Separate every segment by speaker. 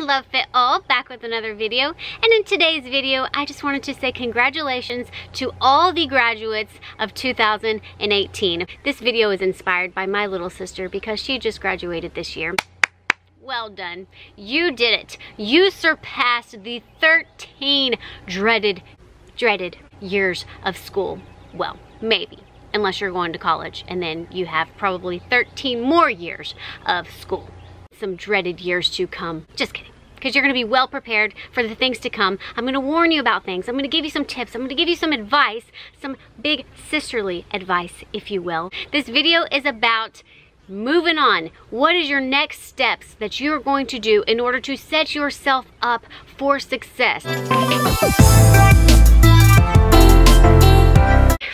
Speaker 1: Luvfitall, back with another video. And in today's video, I just wanted to say congratulations to all the graduates of 2018. This video is inspired by my little sister because she just graduated this year. Well done. You did it. You surpassed the 13 dreaded years of school. Well, maybe, unless you're going to college, and then you have probably 13 more years of school. Some dreaded years to come. Just kidding, because you're going to be well prepared for the things to come. I'm going to warn you about things. I'm going to give you some tips. I'm going to give you some advice, some big sisterly advice, if you will. This video is about moving on. What is your next steps that you're going to do in order to set yourself up for success?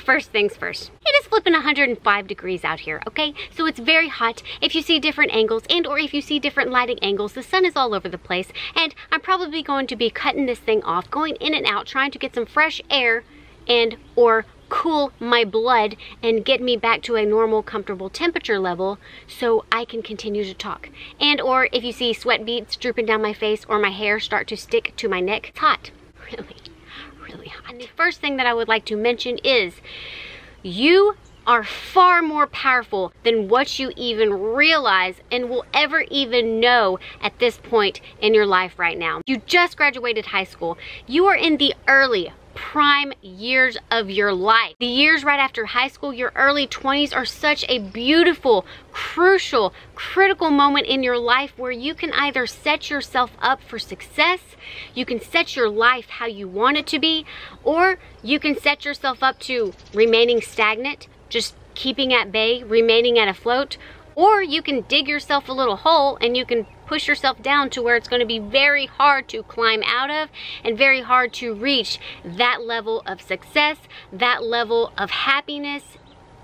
Speaker 1: First things first, it is flipping 105 degrees out here, okay? So it's very hot. If you see different angles and or if you see different lighting angles, the sun is all over the place, and I'm probably going to be cutting this thing off, going in and out, trying to get some fresh air and or cool my blood and get me back to a normal, comfortable temperature level so I can continue to talk. And or if you see sweat beads drooping down my face or my hair start to stick to my neck, it's hot, really hot. And the first thing that I would like to mention is you are far more powerful than what you even realize and will ever even know at this point in your life right now. You just graduated high school. You are in the early prime years of your life. The years right after high school, your early 20s, are such a beautiful, crucial, critical moment in your life where you can either set yourself up for success, you can set your life how you want it to be, or you can set yourself up to remaining stagnant, just keeping at bay, remaining at afloat, or you can dig yourself a little hole and you can push yourself down to where it's going to be very hard to climb out of and very hard to reach that level of success, that level of happiness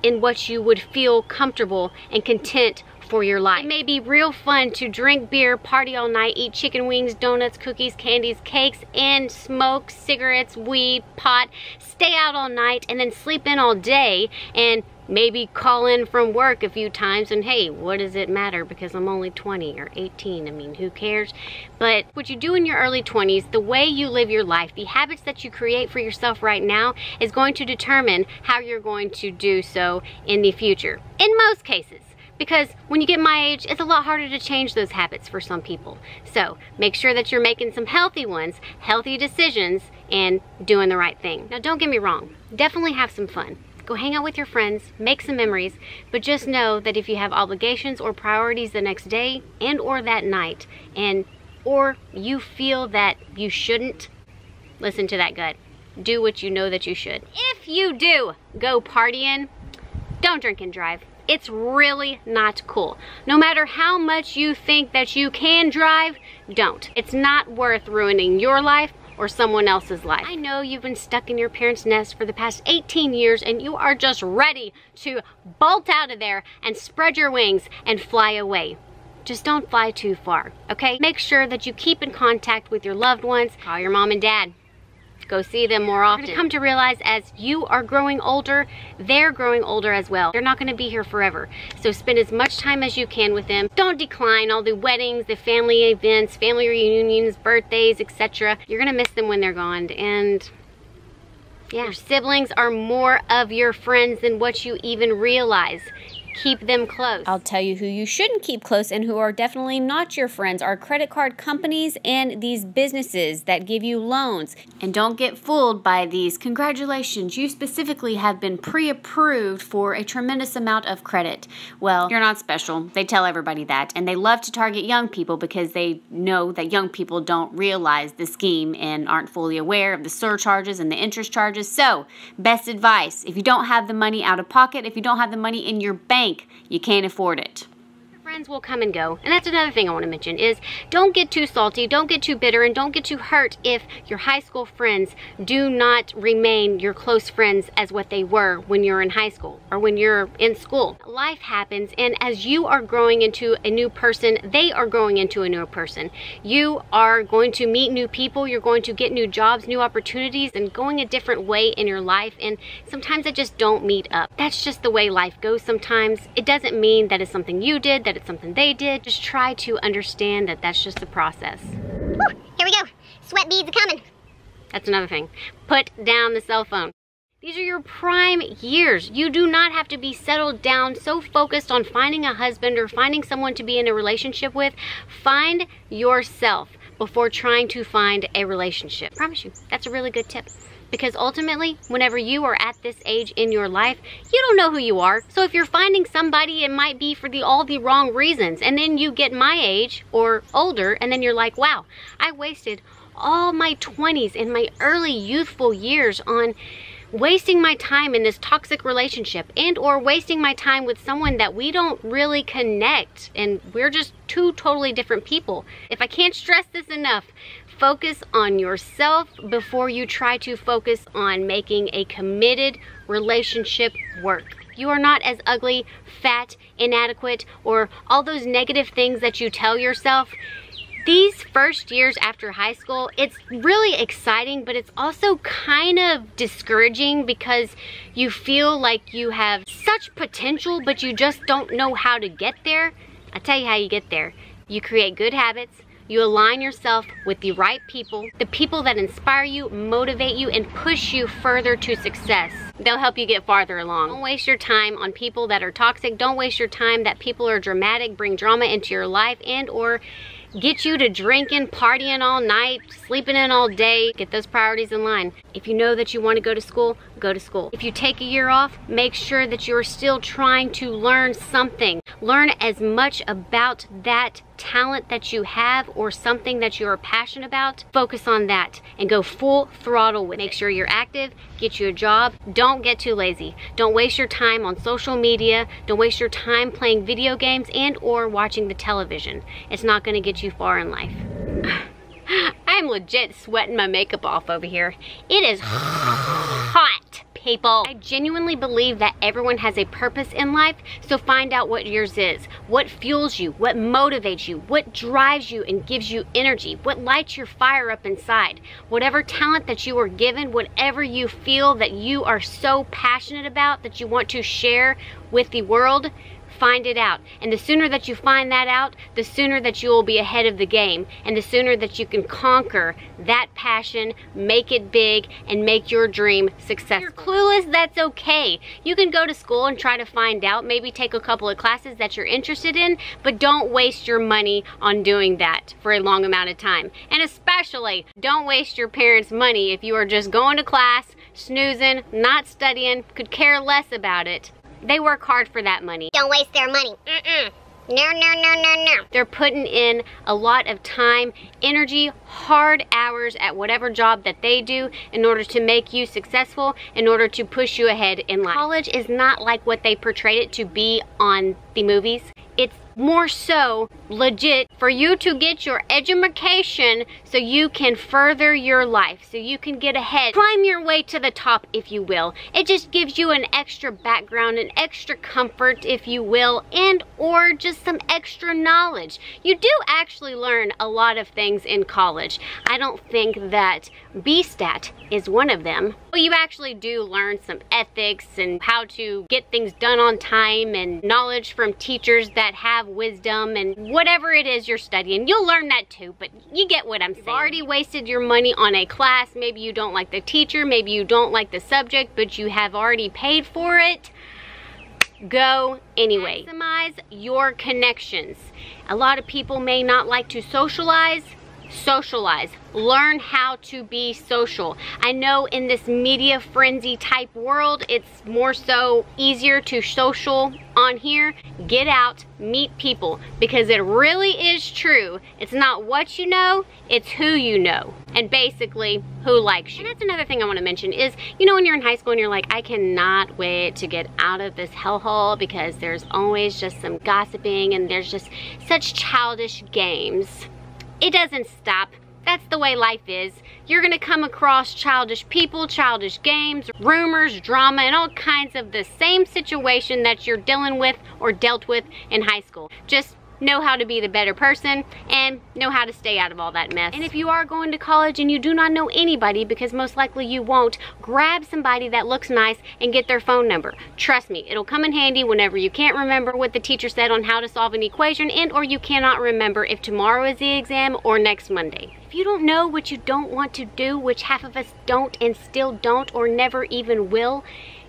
Speaker 1: in what you would feel comfortable and content for your life. It may be real fun to drink beer, party all night, eat chicken wings, donuts, cookies, candies, cakes, and smoke cigarettes, weed, pot, stay out all night, and then sleep in all day, and maybe call in from work a few times, and hey, what does it matter because I'm only 20 or 18? I mean, who cares? But what you do in your early 20s, the way you live your life, the habits that you create for yourself right now is going to determine how you're going to do so in the future. In most cases. Because when you get my age, it's a lot harder to change those habits for some people. So make sure that you're making some healthy ones, healthy decisions, and doing the right thing. Now don't get me wrong, definitely have some fun. Go hang out with your friends, make some memories, but just know that if you have obligations or priorities the next day and or that night, and or you feel that you shouldn't, listen to that gut. Do what you know that you should. If you do go partying, don't drink and drive. It's really not cool. No matter how much you think that you can drive, don't. It's not worth ruining your life or someone else's life. I know you've been stuck in your parents' nest for the past 18 years and you are just ready to bolt out of there and spread your wings and fly away. Just don't fly too far, okay? Make sure that you keep in contact with your loved ones. Call your mom and dad. Go see them more often. You're gonna come to realize as you are growing older, they're growing older as well. They're not gonna be here forever. So spend as much time as you can with them. Don't decline all the weddings, the family events, family reunions, birthdays, etc. You're gonna miss them when they're gone. And yeah, your siblings are more of your friends than what you even realize. Keep them close.
Speaker 2: I'll tell you who you shouldn't keep close and who are definitely not your friends are credit card companies and these businesses that give you loans. And don't get fooled by these. Congratulations, you specifically have been pre-approved for a tremendous amount of credit. Well, you're not special. They tell everybody that. And they love to target young people because they know that young people don't realize the scheme and aren't fully aware of the surcharges and the interest charges. So, best advice, if you don't have the money out of pocket, if you don't have the money in your bank, you can't afford it.
Speaker 1: Friends will come and go, and that's another thing I want to mention is don't get too salty, don't get too bitter, and don't get too hurt if your high school friends do not remain your close friends as what they were when you're in high school or when you're in school. Life happens, and as you are growing into a new person, they are growing into a new person. You are going to meet new people, you're going to get new jobs, new opportunities, and going a different way in your life, and sometimes they just don't meet up. That's just the way life goes sometimes. It doesn't mean that it's something you did, that it's it's something they did. Just try to understand that that's just the process.
Speaker 3: Whew, here we go. Sweat beads are coming.
Speaker 1: That's another thing. Put down the cell phone. These are your prime years. You do not have to be settled down, so focused on finding a husband or finding someone to be in a relationship with. Find yourself before trying to find a relationship. I promise you, that's a really good tip. Because ultimately, whenever you are at this age in your life, you don't know who you are. So if you're finding somebody, it might be for all the wrong reasons. And then you get my age or older, and then you're like, wow, I wasted all my 20s and my early youthful years on wasting my time in this toxic relationship, and or wasting my time with someone that we don't really connect, and we're just two totally different people. If I can't stress this enough, focus on yourself before you try to focus on making a committed relationship work. You are not as ugly, fat, inadequate, or all those negative things that you tell yourself. These first years after high school, it's really exciting, but it's also kind of discouraging because you feel like you have such potential, but you just don't know how to get there. I'll tell you how you get there. You create good habits. You align yourself with the right people, the people that inspire you, motivate you, and push you further to success. They'll help you get farther along. Don't waste your time on people that are toxic. Don't waste your time that people are dramatic, bring drama into your life, and or get you to drinking, partying all night, sleeping in all day. Get those priorities in line. If you know that you want to go to school, go to school. If you take a year off, make sure that you're still trying to learn something. Learn as much about that talent that you have or something that you're passionate about. Focus on that and go full throttle with it. Make sure you're active, get you a job. Don't get too lazy. Don't waste your time on social media. Don't waste your time playing video games and or watching the television. It's not going to get you far in life. I'm legit sweating my makeup off over here. It is hot, people. I genuinely believe that everyone has a purpose in life, so find out what yours is. What fuels you, what motivates you, what drives you and gives you energy, what lights your fire up inside. Whatever talent that you are given, whatever you feel that you are so passionate about that you want to share with the world, find it out. And the sooner that you find that out, the sooner that you will be ahead of the game, and the sooner that you can conquer that passion, make it big, and make your dream successful. If you're clueless, that's okay. You can go to school and try to find out, maybe take a couple of classes that you're interested in, but don't waste your money on doing that for a long amount of time. And especially, don't waste your parents' money if you are just going to class, snoozing, not studying, could care less about it. They work hard for that money.
Speaker 3: Don't waste their money. No, no, no, no, no.
Speaker 1: They're putting in a lot of time, energy, hard hours at whatever job that they do in order to make you successful, in order to push you ahead in life. College is not like what they portrayed it to be on the movies. It's more so legit for you to get your education so you can further your life, so you can get ahead, climb your way to the top, if you will. It just gives you an extra background, an extra comfort, if you will, and or just some extra knowledge. You do actually learn a lot of things in college. I don't think that BStat is one of them. Well, you actually do learn some ethics and how to get things done on time and knowledge from teachers that have wisdom and whatever it is you're studying. You'll learn that too, but you get what I'm saying. You've already wasted your money on a class. Maybe you don't like the teacher, maybe you don't like the subject, but you have already paid for it. Go anyway. Maximize your connections. A lot of people may not like to socialize. Socialize. Learn how to be social. I know in this media frenzy type world, it's more so easier to social on here. Get out, meet people, because it really is true. It's not what you know, it's who you know, and basically who likes you. And that's another thing I want to mention is, you know, when you're in high school and you're like, I cannot wait to get out of this hellhole because there's always just some gossiping and there's just such childish games. It doesn't stop. That's the way life is. You're gonna come across childish people, childish games, rumors, drama, and all kinds of the same situation that you're dealing with or dealt with in high school. Just know how to be the better person, and know how to stay out of all that mess. And if you are going to college and you do not know anybody, because most likely you won't, grab somebody that looks nice and get their phone number. Trust me, it'll come in handy whenever you can't remember what the teacher said on how to solve an equation, and or you cannot remember if tomorrow is the exam or next Monday. If you don't know what you don't want to do, which half of us don't and still don't or never even will,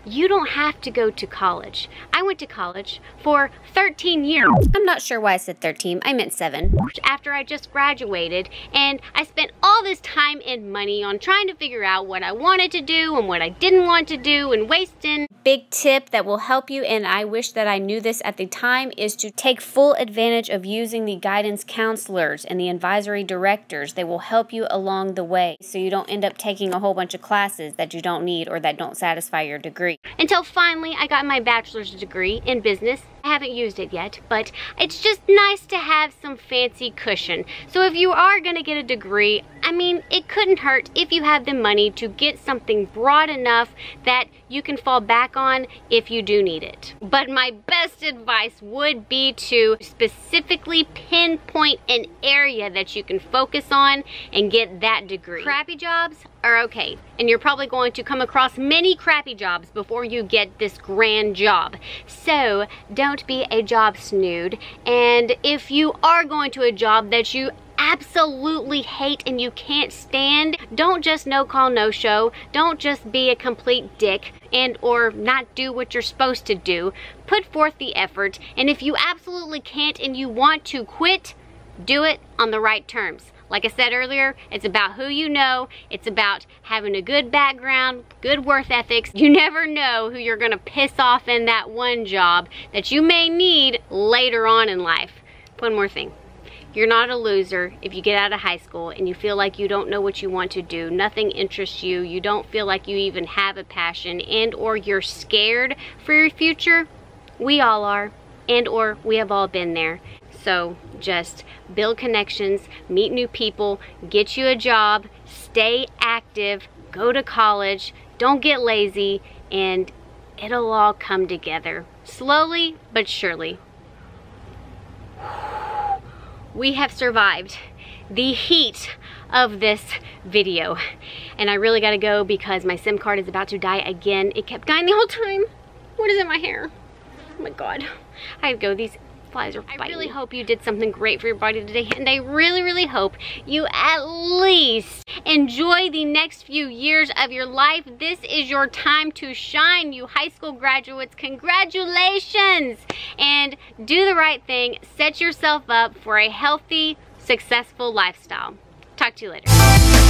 Speaker 1: you don't have to go to college. I went to college for 13 years.
Speaker 2: I'm not sure why I said 13. I meant 7.
Speaker 1: After I just graduated, and I spent all this time and money on trying to figure out what I wanted to do and what I didn't want to do, and wasting.
Speaker 2: Big tip that will help you, and I wish that I knew this at the time, is to take full advantage of using the guidance counselors and the advisory directors. They will help you along the way so you don't end up taking a whole bunch of classes that you don't need or that don't satisfy your degree.
Speaker 1: Until finally I got my bachelor's degree in business. I haven't used it yet, but it's just nice to have some fancy cushion. So if you are gonna get a degree, I mean, it couldn't hurt if you have the money to get something broad enough that you can fall back on if you do need it. But my best advice would be to specifically pinpoint an area that you can focus on and get that degree. Crappy jobs are okay, and you're probably going to come across many crappy jobs before you get this grand job. So don't be a job snood, and if you are going to a job that you absolutely hate and you can't stand, don't just no call no show. Don't just be a complete dick and or not do what you're supposed to do. Put forth the effort, and if you absolutely can't and you want to quit, do it on the right terms. Like I said earlier, it's about who you know. It's about having a good background, good work ethics. You never know who you're gonna piss off in that one job that you may need later on in life. One more thing. You're not a loser if you get out of high school and you feel like you don't know what you want to do, nothing interests you, you don't feel like you even have a passion, and or you're scared for your future. We all are, and or we have all been there. So just build connections, meet new people, get you a job, stay active, go to college, don't get lazy, and it'll all come together. Slowly but surely. We have survived the heat of this video, and I really gotta go because my SIM card is about to die again. It kept dying the whole time. What is in my hair? Oh my god. I have to go. These flies are biting. I really hope you did something great for your body today, and I really hope you at least enjoy the next few years of your life. This is your time to shine, you high school graduates. Congratulations! And do the right thing. Set yourself up for a healthy, successful lifestyle. Talk to you later.